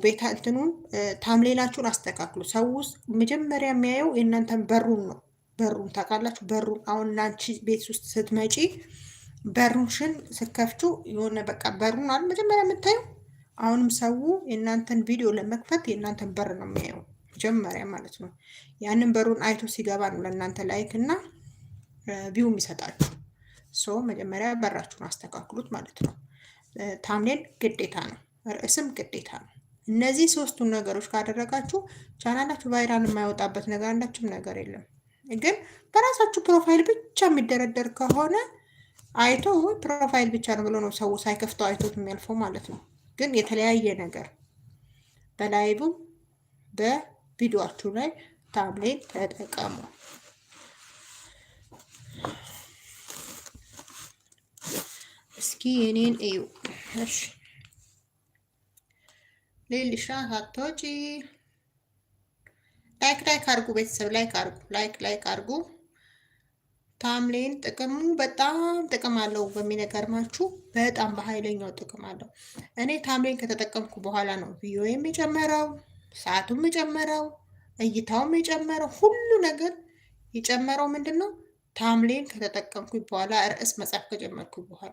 ቤታ እንትኑን ታምሌላችሁን አስተካክሉ። ሰው ውስጥ መጀመሪያ የሚያየው የእናንተን በሩን ነው። በሩን ታውቃላችሁ። በሩን አሁን እናንቺ ቤት ውስጥ ስትመጪ በሩንሽን ስከፍቱ የሆነ በቃ በሩን አለ መጀመሪያ የምታየው። አሁንም ሰው የእናንተን ቪዲዮ ለመክፈት የእናንተን በር ነው የሚያየው መጀመሪያ ማለት ነው። ያንን በሩን አይቶ ሲገባ ነው ለእናንተ ላይክ እና ቪው የሚሰጣችሁ። ሶ መጀመሪያ በራችሁን አስተካክሉት ማለት ነው። ታምሌል ግዴታ ነው፣ ርዕስም ግዴታ ነው። እነዚህ ሶስቱን ነገሮች ካደረጋችሁ ቻናላችሁ ቫይራል የማይወጣበት ነገር አንዳችም ነገር የለም። ግን በራሳችሁ ፕሮፋይል ብቻ የሚደረደር ከሆነ አይቶ ፕሮፋይል ብቻ ነው ብሎ ነው ሰው ሳይከፍተው አይቶት የሚያልፈው ማለት ነው። ግን የተለያየ ነገር በላይቭ በቪዲዮአችሁ ላይ ታምሌል ተጠቀሙ። እስኪ የኔን እዩ። እሺ ሌሊሻ ሀቶጪ ላይክ አርጉ፣ ቤተሰብ ላይክ አርጉ። ታምሌል ጥቅሙ በጣም ጥቅም አለው። በሚነገርማችሁ በጣም በኃይለኛው ጥቅም አለው። እኔ ታምሌል ከተጠቀምኩ በኋላ ነው ቪዲዮዬም የጨመረው፣ ሰዓቱም የጨመረው፣ እይታውም የጨመረው፣ ሁሉ ነገር የጨመረው ምንድን ነው? ታምሌል ከተጠቀምኩ በኋላ ርዕስ መጻፍ ከጀመርኩ በኋላ